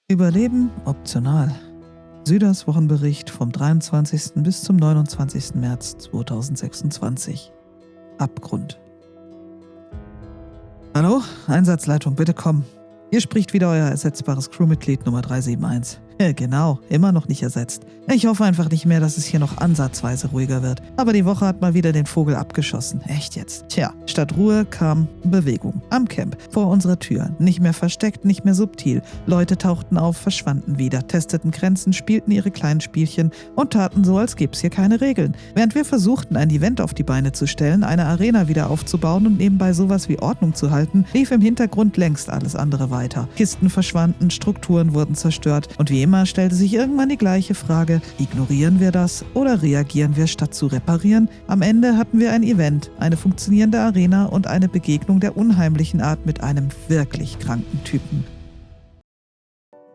Überleben optional. Süders Wochenbericht vom 23. bis zum 29. März 2026. Abgrund. Hallo, Einsatzleitung, bitte kommen. Hier spricht wieder euer ersetzbares Crewmitglied Nummer 371. Genau, immer noch nicht ersetzt. Ich hoffe einfach nicht mehr, dass es hier noch ansatzweise ruhiger wird. Aber die Woche hat mal wieder den Vogel abgeschossen. Echt jetzt? Tja, statt Ruhe kam Bewegung. Am Camp, vor unserer Tür. Nicht mehr versteckt, nicht mehr subtil. Leute tauchten auf, verschwanden wieder, testeten Grenzen, spielten ihre kleinen Spielchen und taten so, als gäbe es hier keine Regeln. Während wir versuchten, ein Event auf die Beine zu stellen, eine Arena wieder aufzubauen und nebenbei sowas wie Ordnung zu halten, lief im Hintergrund längst alles andere weiter. Kisten verschwanden, Strukturen wurden zerstört und wie immer stellte sich irgendwann die gleiche Frage: Ignorieren wir das oder reagieren wir statt zu reparieren? Am Ende hatten wir ein Event, eine funktionierende Arena und eine Begegnung der unheimlichen Art mit einem wirklich kranken Typen.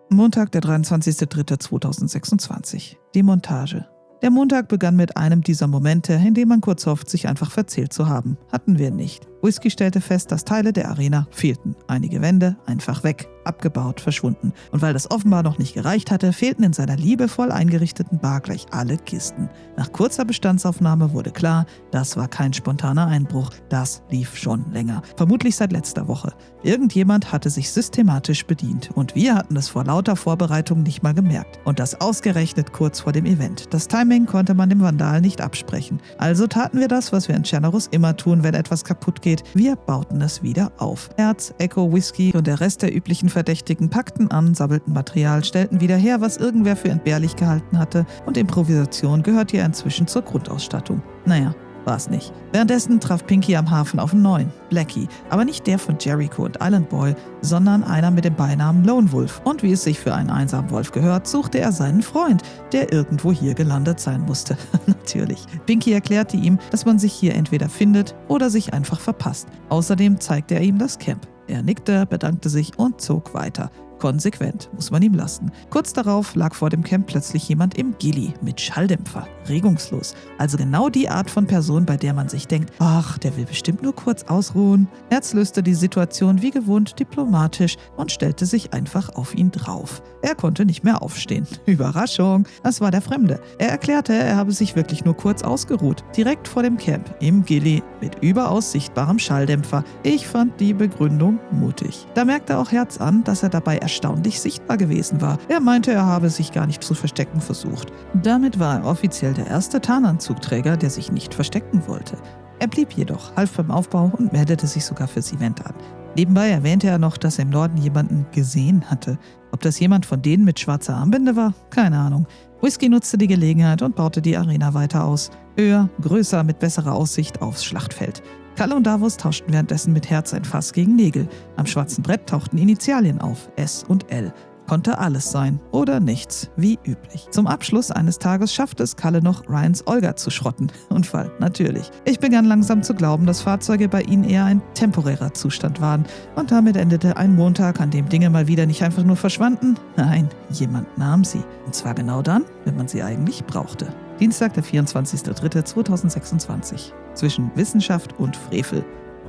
Montag, der 23.03.2026. Die Montage. Der Montag begann mit einem dieser Momente, in dem man kurz hofft, sich einfach verzählt zu haben. Hatten wir nicht. Whisky stellte fest, dass Teile der Arena fehlten. Einige Wände einfach weg, abgebaut, verschwunden. Und weil das offenbar noch nicht gereicht hatte, fehlten in seiner liebevoll eingerichteten Bar gleich alle Kisten. Nach kurzer Bestandsaufnahme wurde klar, das war kein spontaner Einbruch, das lief schon länger. Vermutlich seit letzter Woche. Irgendjemand hatte sich systematisch bedient und wir hatten es vor lauter Vorbereitung nicht mal gemerkt. Und das ausgerechnet kurz vor dem Event. Das Timing konnte man dem Vandal nicht absprechen. Also taten wir das, was wir in Chernarus immer tun, wenn etwas kaputt geht. Wir bauten es wieder auf. Herz, Echo, Whisky und der Rest der üblichen Verdächtigen packten an, sammelten Material, stellten wieder her, was irgendwer für entbehrlich gehalten hatte, und Improvisation gehört hier inzwischen zur Grundausstattung. Naja, war es nicht. Währenddessen traf Pinky am Hafen auf einen neuen, Blackie, aber nicht der von Jericho und Island Boy, sondern einer mit dem Beinamen Lone Wolf. Und wie es sich für einen einsamen Wolf gehört, suchte er seinen Freund, der irgendwo hier gelandet sein musste. Natürlich. Pinky erklärte ihm, dass man sich hier entweder findet oder sich einfach verpasst. Außerdem zeigte er ihm das Camp. Er nickte, bedankte sich und zog weiter. Konsequent, muss man ihm lassen. Kurz darauf lag vor dem Camp plötzlich jemand im Gilly mit Schalldämpfer, regungslos. Also genau die Art von Person, bei der man sich denkt, ach, der will bestimmt nur kurz ausruhen. Herz löste die Situation wie gewohnt diplomatisch und stellte sich einfach auf ihn drauf. Er konnte nicht mehr aufstehen. Überraschung, das war der Fremde. Er erklärte, er habe sich wirklich nur kurz ausgeruht. Direkt vor dem Camp, im Gilly, mit überaus sichtbarem Schalldämpfer. Ich fand die Begründung mutig. Da merkte auch Herz an, dass er dabei erstaunlich sichtbar gewesen war. Er meinte, er habe sich gar nicht zu verstecken versucht. Damit war er offiziell der erste Tarnanzugträger, der sich nicht verstecken wollte. Er blieb jedoch, half beim Aufbau und meldete sich sogar fürs Event an. Nebenbei erwähnte er noch, dass er im Norden jemanden gesehen hatte. Ob das jemand von denen mit schwarzer Armbinde war? Keine Ahnung. Whisky nutzte die Gelegenheit und baute die Arena weiter aus. Höher, größer, mit besserer Aussicht aufs Schlachtfeld. Kalle und Davos tauschten währenddessen mit Herz ein Fass gegen Nägel. Am schwarzen Brett tauchten Initialien auf, S und L. Konnte alles sein oder nichts, wie üblich. Zum Abschluss eines Tages schaffte es Kalle noch, Ryans Olga zu schrotten. Unfall, natürlich. Ich begann langsam zu glauben, dass Fahrzeuge bei ihnen eher ein temporärer Zustand waren. Und damit endete ein Montag, an dem Dinge mal wieder nicht einfach nur verschwanden. Nein, jemand nahm sie. Und zwar genau dann, wenn man sie eigentlich brauchte. Dienstag, der 24.03.2026. Zwischen Wissenschaft und Frevel.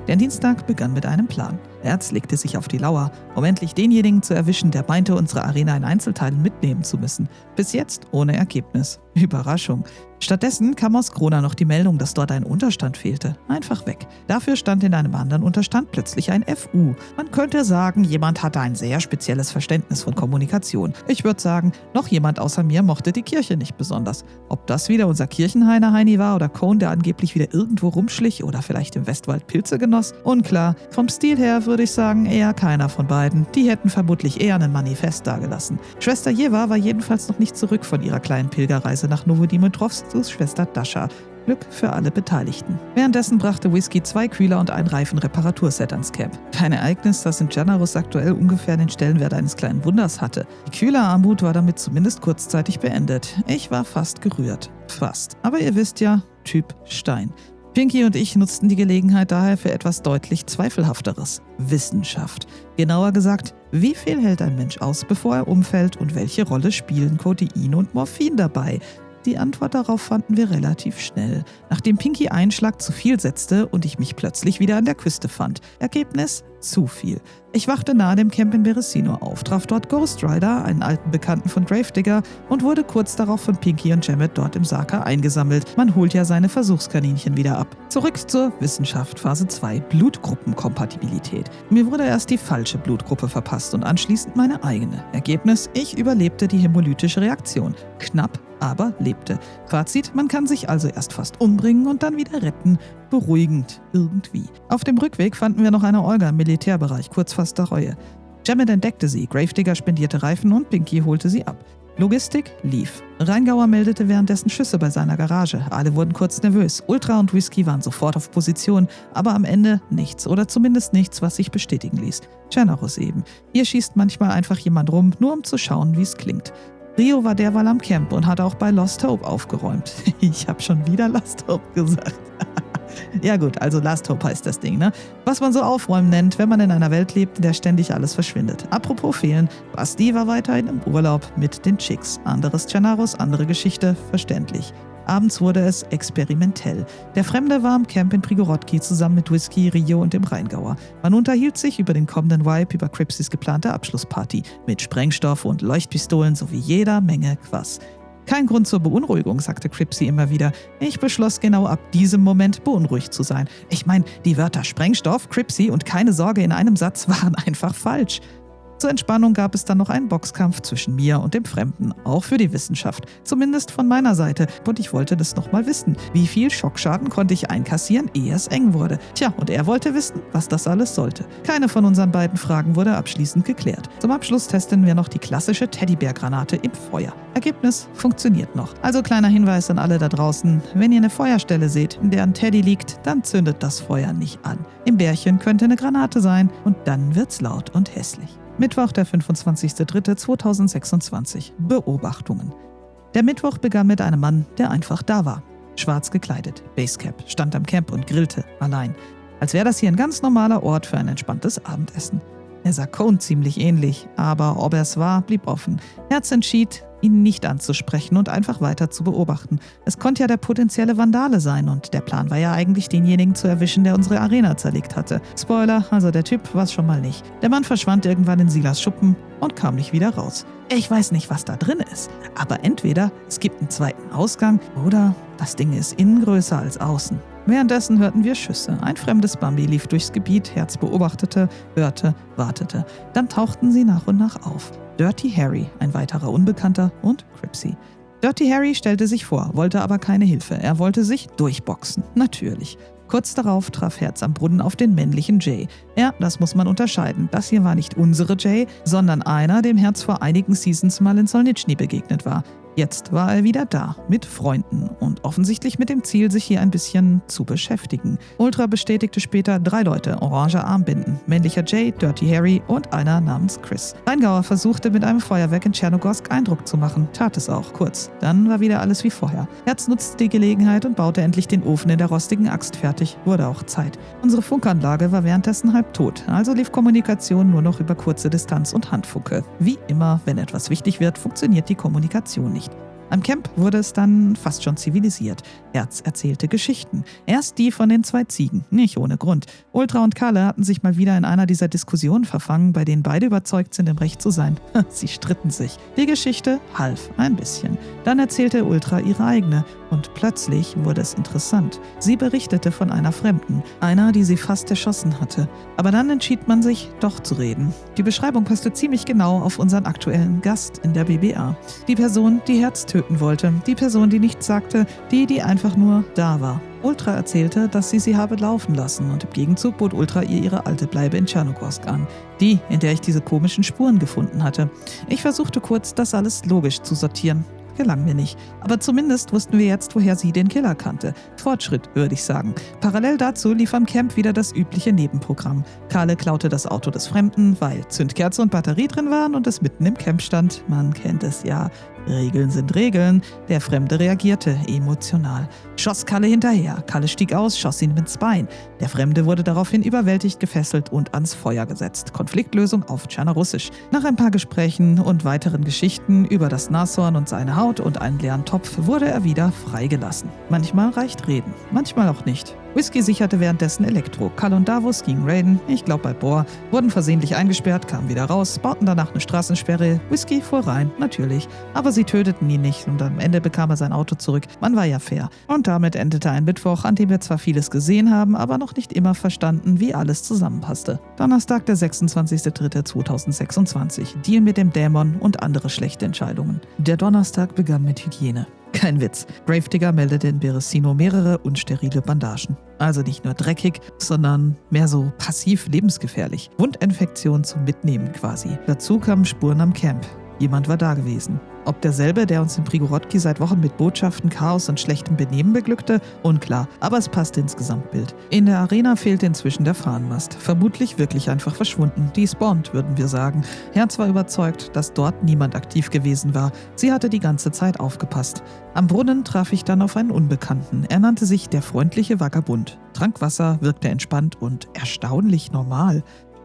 Der Dienstag begann mit einem Plan. Herz legte sich auf die Lauer, um endlich denjenigen zu erwischen, der meinte, unsere Arena in Einzelteilen mitnehmen zu müssen. Bis jetzt ohne Ergebnis. Überraschung. Stattdessen kam aus Krona noch die Meldung, dass dort ein Unterstand fehlte. Einfach weg. Dafür stand in einem anderen Unterstand plötzlich ein FU. Man könnte sagen, jemand hatte ein sehr spezielles Verständnis von Kommunikation. Ich würde sagen, noch jemand außer mir mochte die Kirche nicht besonders. Ob das wieder unser Kirchenheiner Heini war oder Cone, der angeblich wieder irgendwo rumschlich oder vielleicht im Westwald Pilze genoss? Unklar. Vom Stil her würde ich sagen, eher keiner von beiden. Die hätten vermutlich eher ein Manifest dagelassen. Schwester Jeva war jedenfalls noch nicht zurück von ihrer kleinen Pilgerreise nach Novodimitrovsk zu Schwester Dascha. Glück für alle Beteiligten. Währenddessen brachte Whisky 2 Kühler und ein Reifenreparaturset ans Camp. Kein Ereignis, das in Chernarus aktuell ungefähr den Stellenwert eines kleinen Wunders hatte. Die Kühlerarmut war damit zumindest kurzzeitig beendet. Ich war fast gerührt. Fast. Aber ihr wisst ja, Typ Stein. Pinky und ich nutzten die Gelegenheit daher für etwas deutlich Zweifelhafteres. Wissenschaft. Genauer gesagt, wie viel hält ein Mensch aus, bevor er umfällt und welche Rolle spielen Codein und Morphin dabei? Die Antwort darauf fanden wir relativ schnell, nachdem Pinky einen Schlag zu viel setzte und ich mich plötzlich wieder an der Küste fand. Ergebnis: zu viel. Ich wachte nahe dem Camp in Beresino auf, traf dort Ghost Rider, einen alten Bekannten von Gravedigger, und wurde kurz darauf von Pinky und Jamet dort im Saka eingesammelt. Man holt ja seine Versuchskaninchen wieder ab. Zurück zur Wissenschaft, Phase 2, Blutgruppenkompatibilität. Mir wurde erst die falsche Blutgruppe verpasst und anschließend meine eigene. Ergebnis: ich überlebte die hämolytische Reaktion. Knapp, aber lebte. Fazit: man kann sich also erst fast umbringen und dann wieder retten. Beruhigend, irgendwie. Auf dem Rückweg fanden wir noch eine Olga im Militärbereich, kurz vor der Reue. Jamet entdeckte sie, Gravedigger spendierte Reifen und Pinky holte sie ab. Logistik lief. Rheingauer meldete währenddessen Schüsse bei seiner Garage. Alle wurden kurz nervös. Ultra und Whisky waren sofort auf Position, aber am Ende nichts oder zumindest nichts, was sich bestätigen ließ. Generous eben. Hier schießt manchmal einfach jemand rum, nur um zu schauen, wie es klingt. Rio war derweil am Camp und hat auch bei Lost Hope aufgeräumt. Ich habe schon wieder Lost Hope gesagt. Ja gut, also Last Hope heißt das Ding, ne? Was man so aufräumen nennt, wenn man in einer Welt lebt, in der ständig alles verschwindet. Apropos fehlen, Basti war weiterhin im Urlaub mit den Chicks. Anderes Gennarus, andere Geschichte, verständlich. Abends wurde es experimentell. Der Fremde war am Camp in Prigorodki zusammen mit Whisky, Rio und dem Rheingauer. Man unterhielt sich über den kommenden Vibe, über Cripsys geplante Abschlussparty mit Sprengstoff und Leuchtpistolen sowie jeder Menge Quass. Kein Grund zur Beunruhigung, sagte Cripsy immer wieder. Ich beschloss genau ab diesem Moment beunruhigt zu sein. Ich meine, die Wörter Sprengstoff, Cripsy und keine Sorge in einem Satz waren einfach falsch. Zur Entspannung gab es dann noch einen Boxkampf zwischen mir und dem Fremden, auch für die Wissenschaft, zumindest von meiner Seite. Und ich wollte das nochmal wissen. Wie viel Schockschaden konnte ich einkassieren, ehe es eng wurde? Tja, und er wollte wissen, was das alles sollte. Keine von unseren beiden Fragen wurde abschließend geklärt. Zum Abschluss testen wir noch die klassische Teddybär-Granate im Feuer. Ergebnis: funktioniert noch. Also kleiner Hinweis an alle da draußen: wenn ihr eine Feuerstelle seht, in der ein Teddy liegt, dann zündet das Feuer nicht an. Im Bärchen könnte eine Granate sein und dann wird's laut und hässlich. Mittwoch, der 25.03.2026. Beobachtungen. Der Mittwoch begann mit einem Mann, der einfach da war. Schwarz gekleidet, Basecap, stand am Camp und grillte, allein. Als wäre das hier ein ganz normaler Ort für ein entspanntes Abendessen. Er sah Cone ziemlich ähnlich, aber ob er es war, blieb offen. Herz entschied, ihn nicht anzusprechen und einfach weiter zu beobachten. Es konnte ja der potenzielle Vandale sein und der Plan war ja eigentlich, denjenigen zu erwischen, der unsere Arena zerlegt hatte. Spoiler, also der Typ war es schon mal nicht. Der Mann verschwand irgendwann in Silas Schuppen und kam nicht wieder raus. Ich weiß nicht, was da drin ist, aber entweder es gibt einen zweiten Ausgang oder das Ding ist innen größer als außen. Währenddessen hörten wir Schüsse. Ein fremdes Bambi lief durchs Gebiet, Herz beobachtete, hörte, wartete. Dann tauchten sie nach und nach auf. Dirty Harry, ein weiterer Unbekannter, und Cripsy. Dirty Harry stellte sich vor, wollte aber keine Hilfe. Er wollte sich durchboxen. Natürlich. Kurz darauf traf Herz am Brunnen auf den männlichen Jay. Ja, das muss man unterscheiden. Das hier war nicht unsere Jay, sondern einer, dem Herz vor einigen Seasons mal in Solnitschny begegnet war. Jetzt war er wieder da, mit Freunden und offensichtlich mit dem Ziel, sich hier ein bisschen zu beschäftigen. Ultra bestätigte später 3 Leute, orange Armbinden, männlicher Jay, Dirty Harry und einer namens Chris. Rheingauer versuchte mit einem Feuerwerk in Tschernogorsk Eindruck zu machen, tat es auch, kurz. Dann war wieder alles wie vorher. Herz nutzte die Gelegenheit und baute endlich den Ofen in der rostigen Axt fertig, wurde auch Zeit. Unsere Funkanlage war währenddessen halb tot, also lief Kommunikation nur noch über kurze Distanz und Handfunke. Wie immer, wenn etwas wichtig wird, funktioniert die Kommunikation nicht. Am Camp wurde es dann fast schon zivilisiert. Herz erzählte Geschichten. Erst die von den 2 Ziegen, nicht ohne Grund. Ultra und Kalle hatten sich mal wieder in einer dieser Diskussionen verfangen, bei denen beide überzeugt sind, im Recht zu sein. Sie stritten sich. Die Geschichte half ein bisschen. Dann erzählte Ultra ihre eigene. Und plötzlich wurde es interessant. Sie berichtete von einer Fremden, einer, die sie fast erschossen hatte. Aber dann entschied man sich, doch zu reden. Die Beschreibung passte ziemlich genau auf unseren aktuellen Gast in der BBA. Die Person, die Herz töten wollte. Die Person, die nichts sagte. Die einfach nur da war. Ultra erzählte, dass sie habe laufen lassen und im Gegenzug bot Ultra ihr ihre alte Bleibe in Tschernogorsk an. Die, in der ich diese komischen Spuren gefunden hatte. Ich versuchte kurz, das alles logisch zu sortieren. Gelang mir nicht. Aber zumindest wussten wir jetzt, woher sie den Killer kannte. Fortschritt, würde ich sagen. Parallel dazu lief am Camp wieder das übliche Nebenprogramm. Kalle klaute das Auto des Fremden, weil Zündkerze und Batterie drin waren und es mitten im Camp stand. Man kennt es ja. Regeln sind Regeln. Der Fremde reagierte emotional. Schoss Kalle hinterher. Kalle stieg aus, schoss ihn ins Bein. Der Fremde wurde daraufhin überwältigt, gefesselt und ans Feuer gesetzt. Konfliktlösung auf Tschernarussisch. Nach ein paar Gesprächen und weiteren Geschichten über das Nashorn und seine Haut und einen leeren Topf wurde er wieder freigelassen. Manchmal reicht Reden, manchmal auch nicht. Whisky sicherte währenddessen Elektro. Kalle und Davos gingen raiden, ich glaube bei Bohr, wurden versehentlich eingesperrt, kamen wieder raus, bauten danach eine Straßensperre. Whisky fuhr rein, natürlich. Aber sie töteten ihn nicht und am Ende bekam er sein Auto zurück. Man war ja fair. Und damit endete ein Mittwoch, an dem wir zwar vieles gesehen haben, aber noch nicht immer verstanden, wie alles zusammenpasste. Donnerstag, der 26.03.2026. Deal mit dem Dämon und andere schlechte Entscheidungen. Der Donnerstag begann mit Hygiene. Kein Witz. Gravedigger meldete in Beresino mehrere unsterile Bandagen. Also nicht nur dreckig, sondern mehr so passiv lebensgefährlich. Wundinfektion zum Mitnehmen quasi. Dazu kamen Spuren am Camp. Jemand war da gewesen. Ob derselbe, der uns in Prigorodki seit Wochen mit Botschaften, Chaos und schlechtem Benehmen beglückte? Unklar, aber es passte ins Gesamtbild. In der Arena fehlte inzwischen der Fahnenmast. Vermutlich wirklich einfach verschwunden. Despawned, würden wir sagen. Herz war überzeugt, dass dort niemand aktiv gewesen war. Sie hatte die ganze Zeit aufgepasst. Am Brunnen traf ich dann auf einen Unbekannten. Er nannte sich der freundliche Vagabund. Trank Wasser, wirkte entspannt und erstaunlich normal.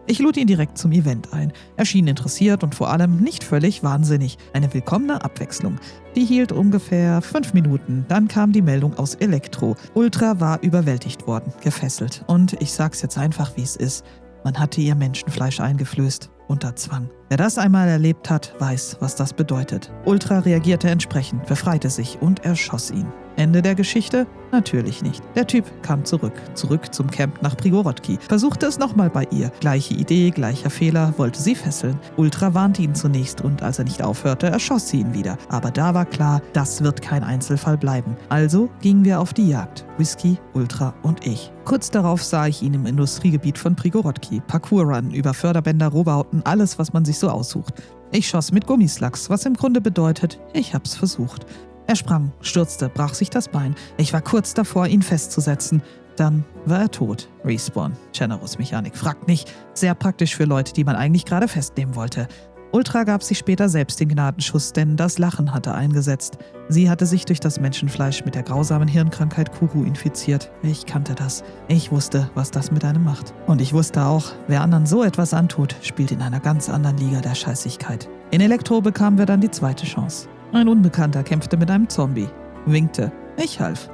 Ich lud ihn direkt zum Event ein. Er schien interessiert und vor allem nicht völlig wahnsinnig. Eine willkommene Abwechslung. Die hielt ungefähr 5 Minuten. Dann kam die Meldung aus Elektro. Ultra war überwältigt worden, gefesselt. Und ich sag's jetzt einfach, wie es ist. Man hatte ihr Menschenfleisch eingeflößt. Unter Zwang. Wer das einmal erlebt hat, weiß, was das bedeutet. Ultra reagierte entsprechend, befreite sich und erschoss ihn. Ende der Geschichte? Natürlich nicht. Der Typ kam zurück zum Camp nach Prigorodki. Versuchte es nochmal bei ihr. Gleiche Idee, gleicher Fehler, wollte sie fesseln. Ultra warnte ihn zunächst und als er nicht aufhörte, erschoss sie ihn wieder. Aber da war klar, das wird kein Einzelfall bleiben. Also gingen wir auf die Jagd. Whisky, Ultra und ich. Kurz darauf sah ich ihn im Industriegebiet von Prigorodki. Parkour-Run über Förderbänder, Rohbauten, alles, was man sich so aussucht. Ich schoss mit Gummislacks, was im Grunde bedeutet, ich hab's versucht. Er sprang, stürzte, brach sich das Bein. Ich war kurz davor, ihn festzusetzen. Dann war er tot. Respawn. Tschernaruss-Mechanik. Fragt nicht. Sehr praktisch für Leute, die man eigentlich gerade festnehmen wollte. Ultra gab sich später selbst den Gnadenschuss, denn das Lachen hatte eingesetzt. Sie hatte sich durch das Menschenfleisch mit der grausamen Hirnkrankheit Kuru infiziert. Ich kannte das. Ich wusste, was das mit einem macht. Und ich wusste auch, wer anderen so etwas antut, spielt in einer ganz anderen Liga der Scheißigkeit. In Elektro bekamen wir dann die zweite Chance. Ein Unbekannter kämpfte mit einem Zombie. Winkte. Ich half.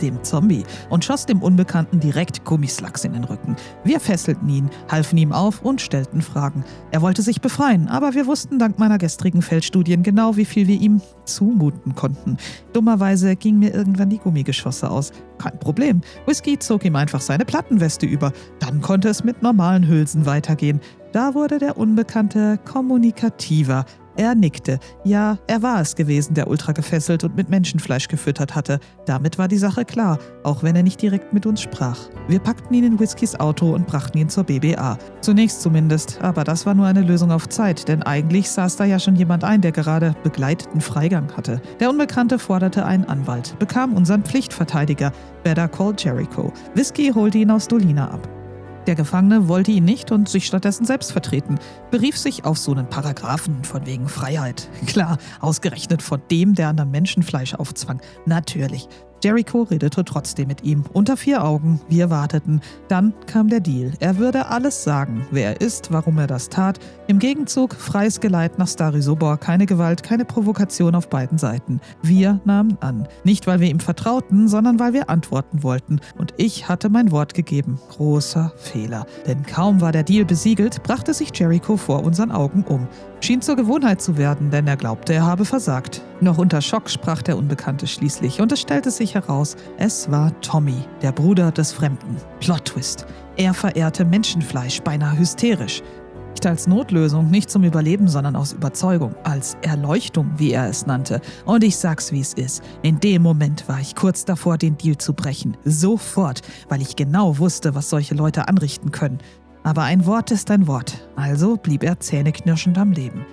Dem Zombie. Und schoss dem Unbekannten direkt Gummislacks in den Rücken. Wir fesselten ihn, halfen ihm auf und stellten Fragen. Er wollte sich befreien, aber wir wussten dank meiner gestrigen Feldstudien genau, wie viel wir ihm zumuten konnten. Dummerweise gingen mir irgendwann die Gummigeschosse aus. Kein Problem. Whisky zog ihm einfach seine Plattenweste über. Dann konnte es mit normalen Hülsen weitergehen. Da wurde der Unbekannte kommunikativer. Er nickte. Ja, er war es gewesen, der Ultra gefesselt und mit Menschenfleisch gefüttert hatte. Damit war die Sache klar, auch wenn er nicht direkt mit uns sprach. Wir packten ihn in Whiskys Auto und brachten ihn zur BBA. Zunächst zumindest, aber das war nur eine Lösung auf Zeit, denn eigentlich saß da ja schon jemand ein, der gerade begleiteten Freigang hatte. Der Unbekannte forderte einen Anwalt, bekam unseren Pflichtverteidiger, Better Call Jericho. Whisky holte ihn aus Dolina ab. Der Gefangene wollte ihn nicht und sich stattdessen selbst vertreten, berief sich auf so einen Paragraphen von wegen Freiheit. Klar, ausgerechnet von dem, der anderen Menschenfleisch aufzwang. Natürlich. Jericho redete trotzdem mit ihm, unter 4 Augen, wir warteten. Dann kam der Deal. Er würde alles sagen, wer er ist, warum er das tat. Im Gegenzug freies Geleit nach Stary Sobor, keine Gewalt, keine Provokation auf beiden Seiten. Wir nahmen an. Nicht, weil wir ihm vertrauten, sondern weil wir antworten wollten. Und ich hatte mein Wort gegeben. Großer Fehler. Denn kaum war der Deal besiegelt, brachte sich Jericho vor unseren Augen um. Schien zur Gewohnheit zu werden, denn er glaubte, er habe versagt. Noch unter Schock sprach der Unbekannte schließlich und es stellte sich heraus, es war Tommy, der Bruder des Fremden. Plot-Twist. Er verehrte Menschenfleisch, beinahe hysterisch. Nicht als Notlösung, nicht zum Überleben, sondern aus Überzeugung, als Erleuchtung, wie er es nannte. Und ich sag's, wie es ist. In dem Moment war ich kurz davor, den Deal zu brechen. Sofort, weil ich genau wusste, was solche Leute anrichten können. Aber ein Wort ist ein Wort, also blieb er zähneknirschend am Leben.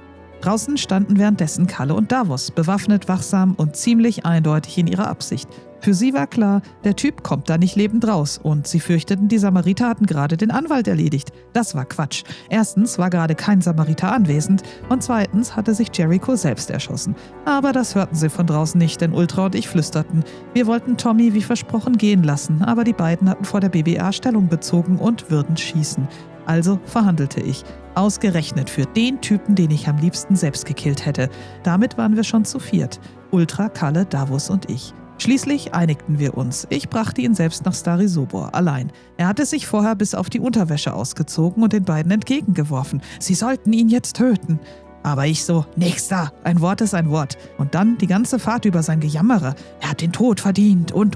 Draußen standen währenddessen Kalle und Davos, bewaffnet, wachsam und ziemlich eindeutig in ihrer Absicht. Für sie war klar, der Typ kommt da nicht lebend raus und sie fürchteten, die Samariter hatten gerade den Anwalt erledigt. Das war Quatsch. Erstens war gerade kein Samariter anwesend und zweitens hatte sich Jericho selbst erschossen. Aber das hörten sie von draußen nicht, denn Ultra und ich flüsterten. Wir wollten Tommy wie versprochen gehen lassen, aber die beiden hatten vor der BBA Stellung bezogen und würden schießen. Also verhandelte ich. Ausgerechnet für den Typen, den ich am liebsten selbst gekillt hätte. Damit waren wir schon zu viert. Ultra, Kalle, Davos und ich. Schließlich einigten wir uns. Ich brachte ihn selbst nach Stary Sobor, allein. Er hatte sich vorher bis auf die Unterwäsche ausgezogen und den beiden entgegengeworfen. Sie sollten ihn jetzt töten. Aber ich so, Nächster, ein Wort ist ein Wort. Und dann die ganze Fahrt über sein Gejammere. Er hat den Tod verdient und.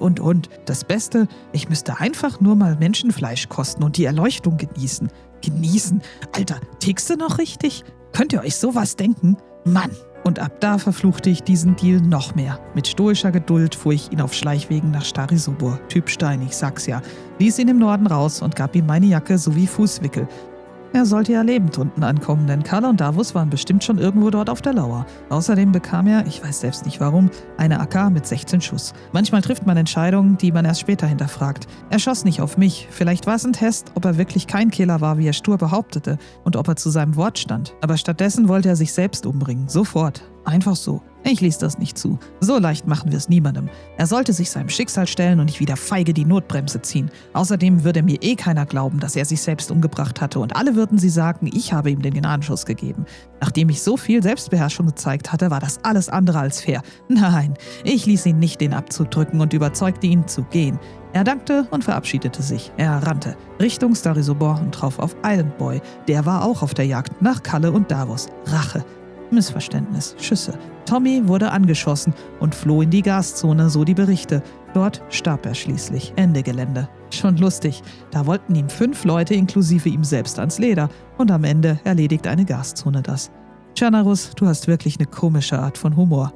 Das Beste, ich müsste einfach nur mal Menschenfleisch kosten und die Erleuchtung genießen. Genießen? Alter, tickst du noch richtig? Könnt ihr euch sowas denken? Mann! Und ab da verfluchte ich diesen Deal noch mehr. Mit stoischer Geduld fuhr ich ihn auf Schleichwegen nach Stary Sobor, Typ Stein, ich sag's ja, ließ ihn im Norden raus und gab ihm meine Jacke sowie Fußwickel. Er sollte ja lebend unten ankommen, denn Kalle und Davos waren bestimmt schon irgendwo dort auf der Lauer. Außerdem bekam er, ich weiß selbst nicht warum, eine AK mit 16 Schuss. Manchmal trifft man Entscheidungen, die man erst später hinterfragt. Er schoss nicht auf mich. Vielleicht war es ein Test, ob er wirklich kein Killer war, wie er stur behauptete, und ob er zu seinem Wort stand. Aber stattdessen wollte er sich selbst umbringen. Sofort. Einfach so. Ich ließ das nicht zu. So leicht machen wir es niemandem. Er sollte sich seinem Schicksal stellen und nicht wieder feige die Notbremse ziehen. Außerdem würde mir keiner glauben, dass er sich selbst umgebracht hatte und alle würden sie sagen, ich habe ihm den Gnadenschuss gegeben. Nachdem ich so viel Selbstbeherrschung gezeigt hatte, war das alles andere als fair. Nein, ich ließ ihn nicht den Abzug drücken und überzeugte ihn zu gehen. Er dankte und verabschiedete sich. Er rannte Richtung Stary Sobor und traf auf Island Boy. Der war auch auf der Jagd nach Kalle und Davos. Rache. Missverständnis, Schüsse. Tommy wurde angeschossen und floh in die Gaszone, so die Berichte. Dort starb er schließlich. Ende Gelände. Schon lustig. Da wollten ihm 5 Leute inklusive ihm selbst ans Leder. Und am Ende erledigt eine Gaszone das. Chanarus, du hast wirklich eine komische Art von Humor.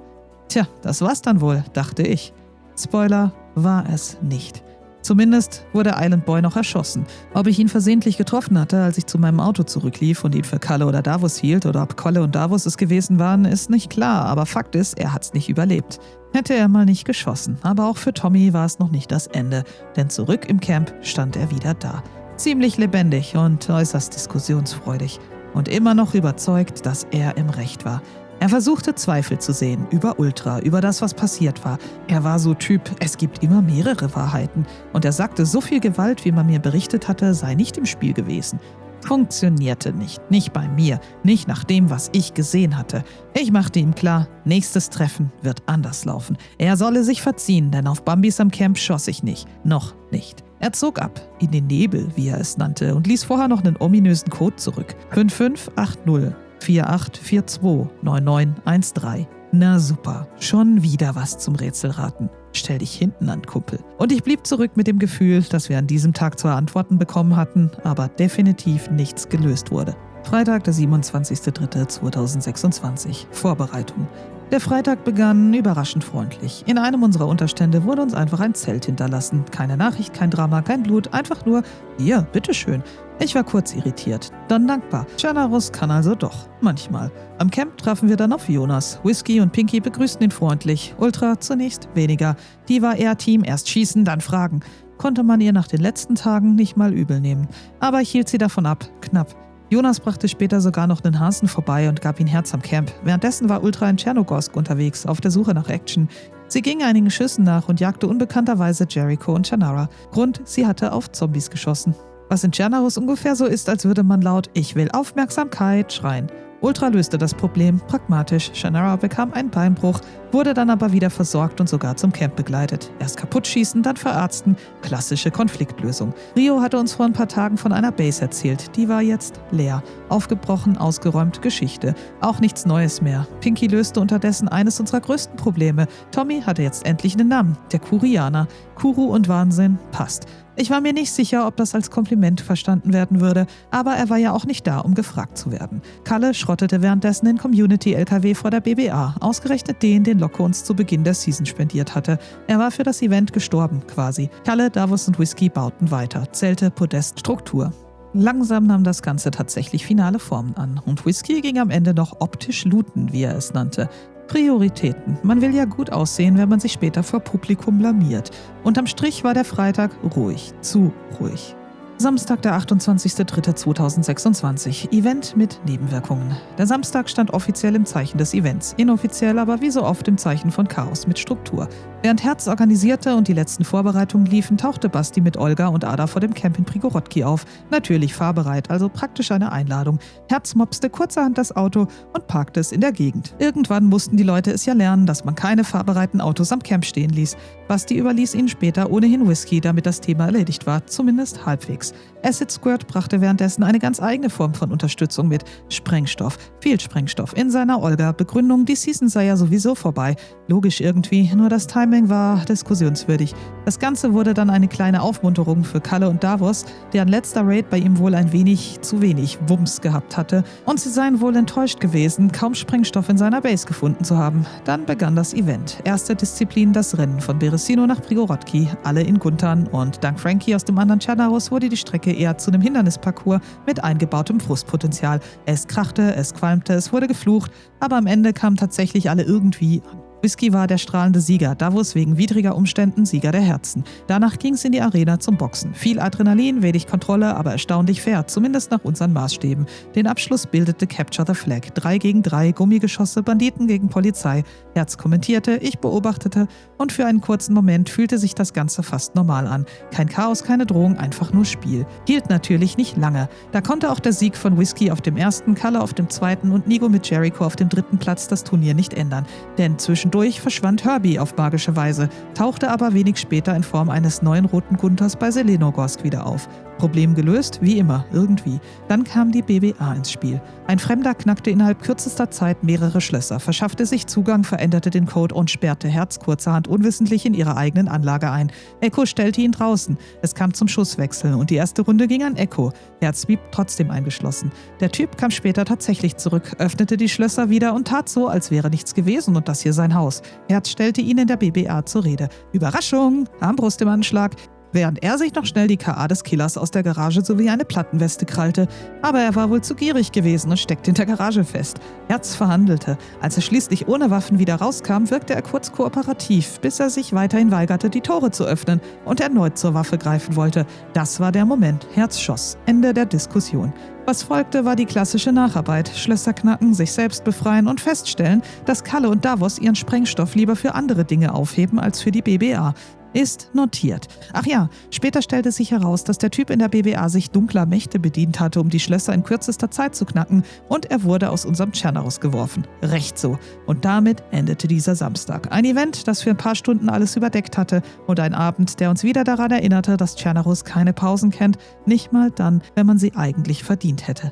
Tja, das war's dann wohl, dachte ich. Spoiler, war es nicht. Zumindest wurde Island Boy noch erschossen. Ob ich ihn versehentlich getroffen hatte, als ich zu meinem Auto zurücklief und ihn für Kalle oder Davos hielt, oder ob Kalle und Davos es gewesen waren, ist nicht klar, aber Fakt ist, er hat's nicht überlebt. Hätte er mal nicht geschossen, aber auch für Tommy war es noch nicht das Ende, denn zurück im Camp stand er wieder da. Ziemlich lebendig und äußerst diskussionsfreudig und immer noch überzeugt, dass er im Recht war. Er versuchte Zweifel zu sehen, über Ultra, über das, was passiert war. Er war so Typ, es gibt immer mehrere Wahrheiten. Und er sagte, so viel Gewalt, wie man mir berichtet hatte, sei nicht im Spiel gewesen. Funktionierte nicht. Nicht bei mir. Nicht nach dem, was ich gesehen hatte. Ich machte ihm klar, nächstes Treffen wird anders laufen. Er solle sich verziehen, denn auf Bambis am Camp schoss ich nicht. Noch nicht. Er zog ab, in den Nebel, wie er es nannte, und ließ vorher noch einen ominösen Code zurück. 5580. 48429913. Na super, schon wieder was zum Rätselraten. Stell dich hinten an, Kumpel. Und ich blieb zurück mit dem Gefühl, dass wir an diesem Tag zwar Antworten bekommen hatten, aber definitiv nichts gelöst wurde. Freitag, der 27.03.2026. Vorbereitung. Der Freitag begann überraschend freundlich. In einem unserer Unterstände wurde uns einfach ein Zelt hinterlassen. Keine Nachricht, kein Drama, kein Blut, einfach nur, hier, bitteschön. Ich war kurz irritiert, dann dankbar. Chanarus kann also doch, manchmal. Am Camp trafen wir dann auf Jonas. Whisky und Pinky begrüßten ihn freundlich. Ultra zunächst weniger. Die war eher Team, erst schießen, dann fragen. Konnte man ihr nach den letzten Tagen nicht mal übel nehmen. Aber ich hielt sie davon ab, knapp. Jonas brachte später sogar noch einen Hasen vorbei und gab ihm Herz am Camp. Währenddessen war Ultra in Tschernogorsk unterwegs, auf der Suche nach Action. Sie ging einigen Schüssen nach und jagte unbekannterweise Jericho und Shannara. Grund, sie hatte auf Zombies geschossen. Was in Chanarus ungefähr so ist, als würde man laut „Ich will Aufmerksamkeit" schreien. Ultra löste das Problem pragmatisch. Shannara bekam einen Beinbruch, wurde dann aber wieder versorgt und sogar zum Camp begleitet. Erst kaputt schießen, dann verarzten. Klassische Konfliktlösung. Rio hatte uns vor ein paar Tagen von einer Base erzählt. Die war jetzt leer. Aufgebrochen, ausgeräumt, Geschichte. Auch nichts Neues mehr. Pinky löste unterdessen eines unserer größten Probleme. Tommy hatte jetzt endlich einen Namen. Der Kurianer. Kuru und Wahnsinn passt. Ich war mir nicht sicher, ob das als Kompliment verstanden werden würde, aber er war ja auch nicht da, um gefragt zu werden. Kalle schrottete währenddessen den Community-LKW vor der BBA, ausgerechnet den Locke uns zu Beginn der Season spendiert hatte. Er war für das Event gestorben, quasi. Kalle, Davos und Whisky bauten weiter. Zelte, Podest, Struktur. Langsam nahm das Ganze tatsächlich finale Formen an und Whisky ging am Ende noch optisch looten, wie er es nannte. Prioritäten. Man will ja gut aussehen, wenn man sich später vor Publikum blamiert. Unterm Strich war der Freitag ruhig, zu ruhig. Samstag, der 28.03.2026. Event mit Nebenwirkungen. Der Samstag stand offiziell im Zeichen des Events, inoffiziell aber wie so oft im Zeichen von Chaos mit Struktur. Während Herz organisierte und die letzten Vorbereitungen liefen, tauchte Basti mit Olga und Ada vor dem Camp in Prigorodki auf. Natürlich fahrbereit, also praktisch eine Einladung. Herz mopste kurzerhand das Auto und parkte es in der Gegend. Irgendwann mussten die Leute es ja lernen, dass man keine fahrbereiten Autos am Camp stehen ließ. Basti überließ ihnen später ohnehin Whisky, damit das Thema erledigt war, zumindest halbwegs. Acid Squirt brachte währenddessen eine ganz eigene Form von Unterstützung mit. Sprengstoff, viel Sprengstoff. In seiner Olga Begründung, die Season sei ja sowieso vorbei. Logisch irgendwie, nur das Timing war diskussionswürdig. Das Ganze wurde dann eine kleine Aufmunterung für Kalle und Davos, deren letzter Raid bei ihm wohl ein wenig zu wenig Wumms gehabt hatte. Und sie seien wohl enttäuscht gewesen, kaum Sprengstoff in seiner Base gefunden zu haben. Dann begann das Event. Erste Disziplin, das Rennen von Beresino nach Prigorodki, alle in Guntan, und dank Frankie aus dem anderen Tschernaros wurde die Strecke eher zu einem Hindernisparcours mit eingebautem Frustpotenzial. Es krachte, es qualmte, es wurde geflucht, aber am Ende kamen tatsächlich alle irgendwie an. Whisky war der strahlende Sieger, Davos wegen widriger Umständen Sieger der Herzen. Danach ging es in die Arena zum Boxen. Viel Adrenalin, wenig Kontrolle, aber erstaunlich fair, zumindest nach unseren Maßstäben. Den Abschluss bildete Capture the Flag. 3 gegen 3, Gummigeschosse, Banditen gegen Polizei. Herz kommentierte, ich beobachtete und für einen kurzen Moment fühlte sich das Ganze fast normal an. Kein Chaos, keine Drohung, einfach nur Spiel. Hielt natürlich nicht lange. Da konnte auch der Sieg von Whisky auf dem ersten, Kalle auf dem zweiten und Nigo mit Jericho auf dem dritten Platz das Turnier nicht ändern. Denn zwischendurch verschwand Herbie auf magische Weise, tauchte aber wenig später in Form eines neuen roten Gunters bei Selenogorsk wieder auf. Problem gelöst, wie immer, irgendwie. Dann kam die BBA ins Spiel. Ein Fremder knackte innerhalb kürzester Zeit mehrere Schlösser, verschaffte sich Zugang, veränderte den Code und sperrte Herz kurzerhand unwissentlich in ihrer eigenen Anlage ein. Echo stellte ihn draußen. Es kam zum Schusswechsel und die erste Runde ging an Echo. Herz blieb trotzdem eingeschlossen. Der Typ kam später tatsächlich zurück, öffnete die Schlösser wieder und tat so, als wäre nichts gewesen und das hier sein Haus. Herz stellte ihn in der BBA zur Rede. Überraschung! Armbrust im Anschlag. Während er sich noch schnell die KA des Killers aus der Garage sowie eine Plattenweste krallte. Aber er war wohl zu gierig gewesen und steckte in der Garage fest. Herz verhandelte. Als er schließlich ohne Waffen wieder rauskam, wirkte er kurz kooperativ, bis er sich weiterhin weigerte, die Tore zu öffnen und erneut zur Waffe greifen wollte. Das war der Moment. Herz schoss. Ende der Diskussion. Was folgte, war die klassische Nacharbeit. Schlösser knacken, sich selbst befreien und feststellen, dass Kalle und Davos ihren Sprengstoff lieber für andere Dinge aufheben als für die BBA. Ist notiert. Ach ja, später stellte sich heraus, dass der Typ in der BBA sich dunkler Mächte bedient hatte, um die Schlösser in kürzester Zeit zu knacken, und er wurde aus unserem Tschernaros geworfen. Recht so. Und damit endete dieser Samstag. Ein Event, das für ein paar Stunden alles überdeckt hatte, und ein Abend, der uns wieder daran erinnerte, dass Tschernaros keine Pausen kennt, nicht mal dann, wenn man sie eigentlich verdient hätte.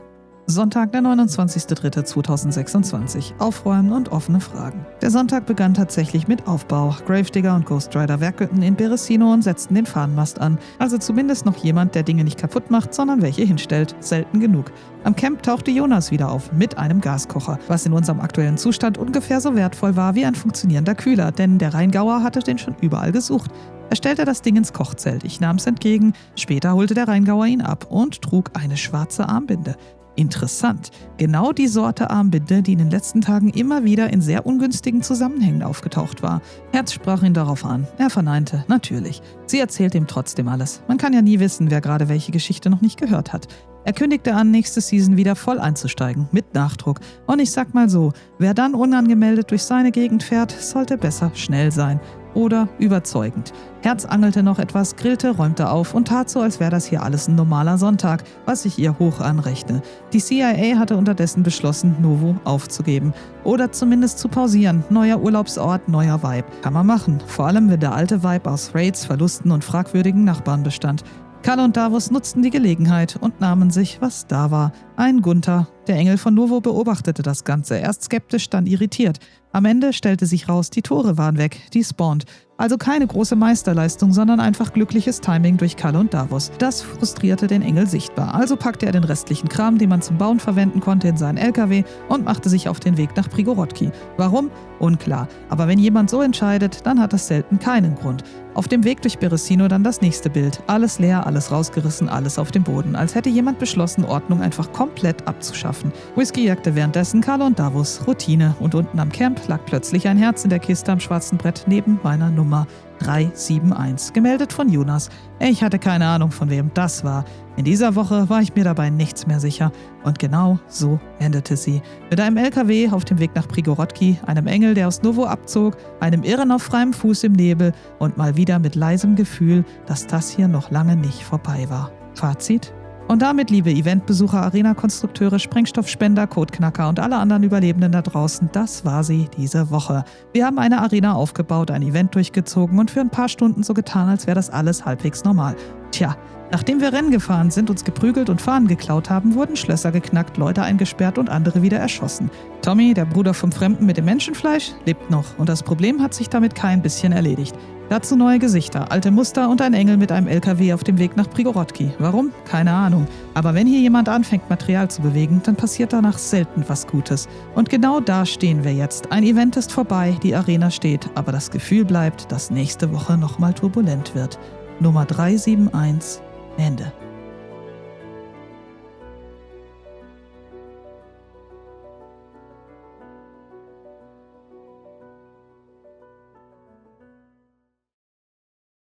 Sonntag, der 29.03.2026. Aufräumen und offene Fragen. Der Sonntag begann tatsächlich mit Aufbau. Gravedigger und Ghost Rider werkelten in Beresino und setzten den Fahnenmast an. Also zumindest noch jemand, der Dinge nicht kaputt macht, sondern welche hinstellt. Selten genug. Am Camp tauchte Jonas wieder auf, mit einem Gaskocher, was in unserem aktuellen Zustand ungefähr so wertvoll war wie ein funktionierender Kühler, denn der Rheingauer hatte den schon überall gesucht. Er stellte das Ding ins Kochzelt, ich nahm es entgegen, später holte der Rheingauer ihn ab und trug eine schwarze Armbinde. Interessant. Genau die Sorte Armbinde, die in den letzten Tagen immer wieder in sehr ungünstigen Zusammenhängen aufgetaucht war. Herz sprach ihn darauf an. Er verneinte, natürlich. Sie erzählt ihm trotzdem alles. Man kann ja nie wissen, wer gerade welche Geschichte noch nicht gehört hat. Er kündigte an, nächste Season wieder voll einzusteigen, mit Nachdruck. Und ich sag mal so, wer dann unangemeldet durch seine Gegend fährt, sollte besser schnell sein. Oder überzeugend. Herz angelte noch etwas, grillte, räumte auf und tat so, als wäre das hier alles ein normaler Sonntag, was ich ihr hoch anrechne. Die CIA hatte unterdessen beschlossen, Novo aufzugeben. Oder zumindest zu pausieren. Neuer Urlaubsort, neuer Vibe. Kann man machen. Vor allem, wenn der alte Vibe aus Raids, Verlusten und fragwürdigen Nachbarn bestand. Kalle und Davos nutzten die Gelegenheit und nahmen sich, was da war. Ein Gunther, Der Engel von Novo beobachtete das Ganze, erst skeptisch, dann irritiert. Am Ende stellte sich raus, die Tore waren weg, die spawned. Also keine große Meisterleistung, sondern einfach glückliches Timing durch Kalle und Davos. Das frustrierte den Engel sichtbar. Also packte er den restlichen Kram, den man zum Bauen verwenden konnte, in seinen LKW und machte sich auf den Weg nach Prigorodki. Warum? Unklar. Aber wenn jemand so entscheidet, dann hat das selten keinen Grund. Auf dem Weg durch Berezino dann das nächste Bild. Alles leer, alles rausgerissen, alles auf dem Boden. Als hätte jemand beschlossen, Ordnung einfach komplett abzuschaffen. Whisky jagte währenddessen Kalle und Davos. Routine. Und unten am Camp lag plötzlich ein Herz in der Kiste am schwarzen Brett neben meiner Nummer 371, gemeldet von Jonas. Ich hatte keine Ahnung, von wem das war. In dieser Woche war ich mir dabei nichts mehr sicher. Und genau so endete sie. Mit einem LKW auf dem Weg nach Prigorodki, einem Engel, der aus Novo abzog, einem Irren auf freiem Fuß im Nebel und mal wieder mit leisem Gefühl, dass das hier noch lange nicht vorbei war. Fazit? Und damit, liebe Eventbesucher, Arena-Konstrukteure, Sprengstoffspender, Codeknacker und alle anderen Überlebenden da draußen, das war sie diese Woche. Wir haben eine Arena aufgebaut, ein Event durchgezogen und für ein paar Stunden so getan, als wäre das alles halbwegs normal. Tja, nachdem wir Rennen gefahren sind, uns geprügelt und Fahnen geklaut haben, wurden Schlösser geknackt, Leute eingesperrt und andere wieder erschossen. Tommy, der Bruder vom Fremden mit dem Menschenfleisch, lebt noch und das Problem hat sich damit kein bisschen erledigt. Dazu neue Gesichter, alte Muster und ein Engel mit einem LKW auf dem Weg nach Prigorodki. Warum? Keine Ahnung. Aber wenn hier jemand anfängt, Material zu bewegen, dann passiert danach selten was Gutes. Und genau da stehen wir jetzt. Ein Event ist vorbei, die Arena steht, aber das Gefühl bleibt, dass nächste Woche nochmal turbulent wird. Nummer 371, Ende.